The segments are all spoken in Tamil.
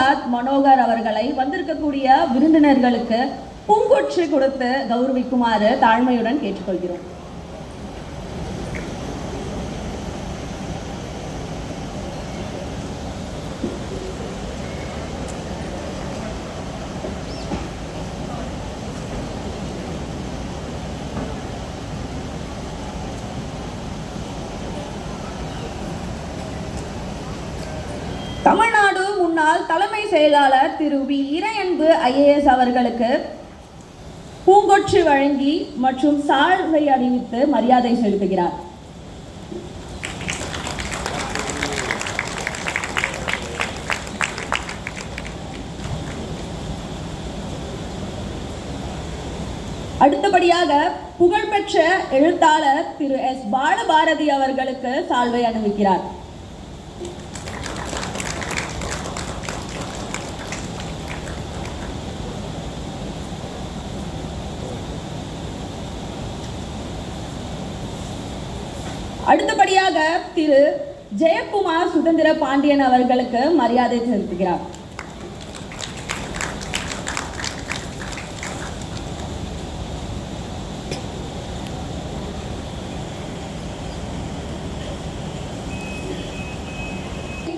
பிரசாத் மனோகர் அவர்களை வந்திருக்கக்கூடிய விருந்தினர்களுக்கு பூங்கொற்று கொடுத்து கௌரவிக்குமாறு தாழ்மையுடன் கேட்டுக்கொள்கிறோம். தமிழ்நாடு முன்னாள் தலைமை செயலாளர் திரு வி இறையன்பு IAS அவர்களுக்கு பூங்கொற்று வழங்கி மற்றும் சால்வை அணிவித்து மரியாதை செலுத்துகிறார். அடுத்தபடியாக புகழ்பெற்ற எழுத்தாளர் திரு S பாலபாரதி அவர்களுக்கு சால்வை அணிவிக்கிறார். அடுத்தபடியாக திரு ஜெயக்குமார் சுதந்திர பாண்டியன் அவர்களுக்கு மரியாதை செலுத்துகிறார்.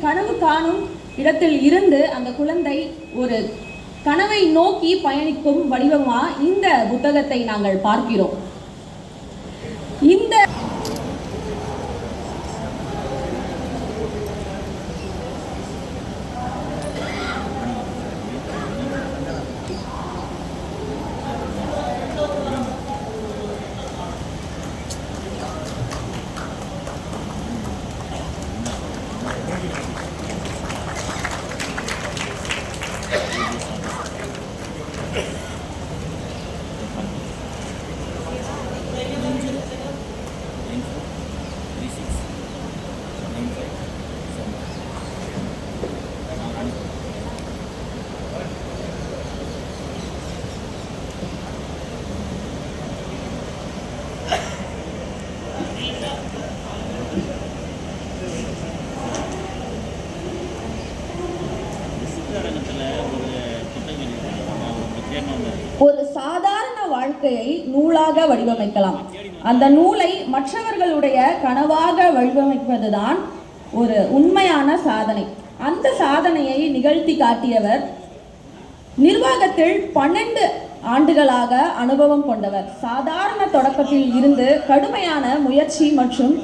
கனவு காணும் இடத்தில் இருந்து அந்த குழந்தை ஒரு கனவை நோக்கி பயணிக்கும் வடிவமா இந்த புத்தகத்தை நாங்கள் பார்க்கிறோம். இந்த ஒரு சாதாரண வாழ்க்கையை நூலாக வடிவமைக்கலாம். அந்த நூலை மற்றவர்களுடைய கனவாக வடிவமைப்பதுதான் ஒரு உண்மையான சாதனை. அந்த சாதனையை நிகழ்த்தி காட்டியவர் நிர்வாகத்தில் 12 ஆண்டுகளாக அனுபவம் கொண்டவர். சாதாரண தொடக்கத்தில் இருந்து கடுமையான முயற்சி மற்றும்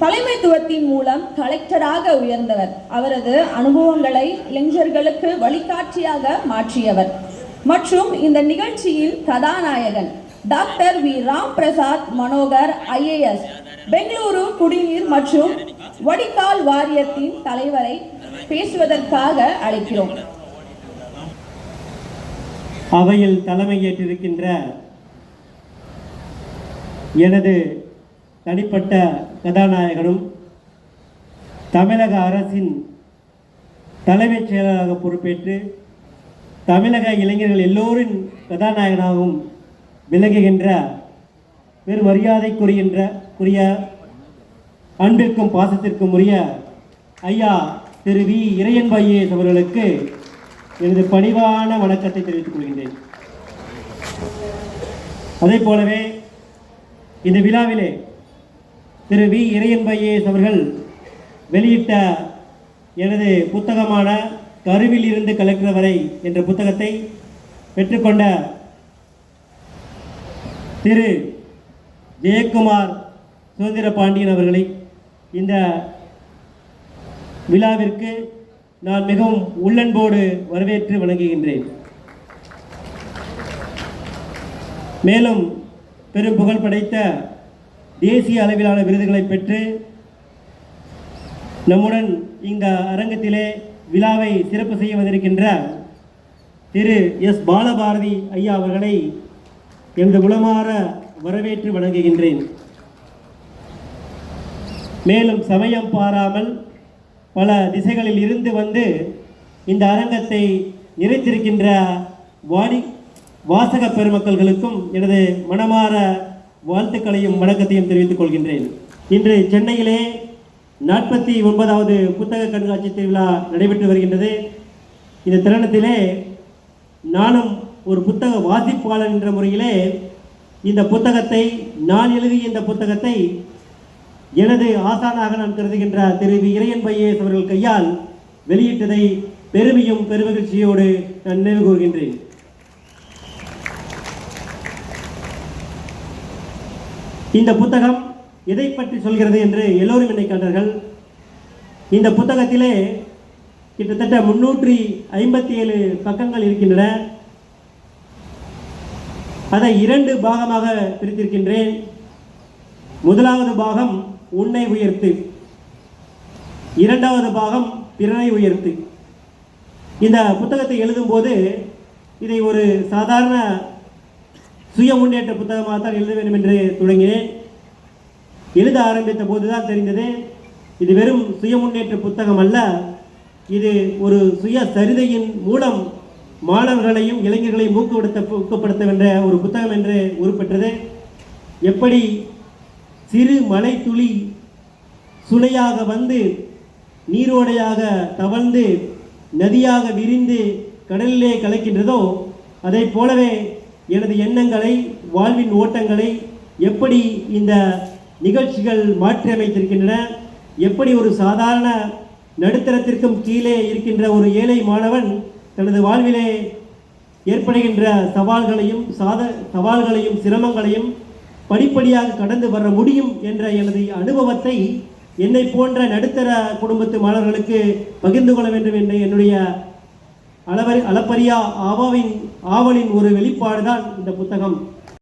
தலைமைத்துவத்தின் மூலம் கலெக்டராக உயர்ந்தவர். அவரது அனுபவங்களை இளைஞர்களுக்கு வழிகாட்டியாக மாற்றியவர். மற்றும் இந்த நிகழ்ச்சியில் கதாநாயகன் doctor V Ram Prasad Manohar IAS Bengaluru குடிநீர் மற்றும் வடிகால் வாரியத்தின் தலைவரை பேசுவதற்காக அழைக்கிறோம். அவையில் தலைமையேற்றிருக்கின்ற எனது தனிப்பட்ட கதாநாயகனும் தமிழக அரசின் தலைமைச் செயலராக பொறுப்பேற்று தமிழக இளைஞர்கள் எல்லோரின் கதாநாயகனாகவும் விளங்குகின்ற பெரும் மரியாதைக்குரிய அன்பிற்கும் பாசத்திற்கும் உரிய ஐயா திரு வி இறையன்பு IAS அவர்களுக்கு எனது பணிவான வணக்கத்தை தெரிவித்துக் கொள்கின்றேன். அதே போலவே இந்த விழாவிலே திரு வி இறையன்பு IAS அவர்கள் வெளியிட்ட எனது புத்தகமான கருவில் இருந்து கலெக்டர் வரை என்ற புத்தகத்தை பெற்றுக்கொண்ட திரு ஜெயக்குமார் சுதந்திர பாண்டியன் அவர்களை இந்த விழாவிற்கு நான் மிகவும் உள்ளன்போடு வரவேற்று வணங்குகின்றேன். மேலும் பெரும் புகழ் படைத்த தேசிய அளவிலான விருதுகளை பெற்று நம்முடன் இந்த அரங்கத்திலே விழாவை சிறப்பு செய்ய வந்திருக்கின்ற திரு S பாலபாரதி ஐயா அவர்களை எனது உளமாற வரவேற்று வணங்குகின்றேன். மேலும் சமயம் பாராமல் பல திசைகளில் இருந்து வந்து இந்த அரங்கத்தை நிறைத்திருக்கின்ற வாசக பெருமக்களுக்கும் எனது மனமாற வாழ்த்துக்களையும் வணக்கத்தையும் தெரிவித்துக் கொள்கின்றேன். இன்று சென்னையிலே 49வது புத்தக கண்காட்சி திருவிழா நடைபெற்று வருகின்றது. இந்த தருணத்திலே நானும் ஒரு புத்தக வாசிப்பாளர் என்ற முறையிலே இந்த புத்தகத்தை, நான் எழுதிய இந்த புத்தகத்தை எனது ஆசானாக நான் கருதுகின்ற திரு வி. இறையன் பையேஸ் அவர்கள் கையால் வெளியிட்டதை பெருமையும் பெருமகிழ்ச்சியோடு நான் நினைவு கூறுகின்றேன். இந்த புத்தகம் எதை பற்றி சொல்கிறது என்று எல்லோரும் என்னை கண்டார்கள். இந்த புத்தகத்திலே கிட்டத்தட்ட 357 பக்கங்கள் இருக்கின்றன. அதை 2 பாகமாக பிரித்திருக்கின்றேன். முதலாவது பாகம் உன்னை உயர்த்து, இரண்டாவது பாகம் பிறரை உயர்த்து. இந்த புத்தகத்தை எழுதும்போது இதை ஒரு சாதாரண சுய முன்னேற்ற புத்தகமாக தான் எழுத வேண்டும் என்று தொடங்கினேன். எழுத ஆரம்பித்த போதுதான் தெரிந்தது இது வெறும் சுய முன்னேற்ற புத்தகம் அல்ல, இது ஒரு சுய சரிதையின் மூலம் மாணவர்களையும் இளைஞர்களையும் ஊக்கப்படுத்த வேண்ட ஒரு புத்தகம் என்று உருப்பெற்றது. எப்படி சிறு மலை துளி சுனையாக வந்து நீரோடையாக தவழ்ந்து நதியாக விரிந்து கடலிலே கலக்கின்றதோ, அதை போலவே எனது எண்ணங்களை, வாழ்வின் ஓட்டங்களை எப்படி இந்த நிகழ்ச்சிகள் மாற்றி அமைத்திருக்கின்றன, எப்படி ஒரு சாதாரண நடுத்தரத்திற்கும் கீழே இருக்கின்ற ஒரு ஏழை மாணவன் தனது வாழ்விலே ஏற்படுகின்ற சவால்களையும் சிரமங்களையும் படிப்படியாக கடந்து வர முடியும் என்ற எனது அனுபவத்தை என்னை போன்ற நடுத்தர குடும்பத்து மாணவர்களுக்கு பகிர்ந்து கொள்ள வேண்டும் என்ற என்னுடைய அளப்பரியா ஆவலின் ஒரு வெளிப்பாடு தான் இந்த புத்தகம்.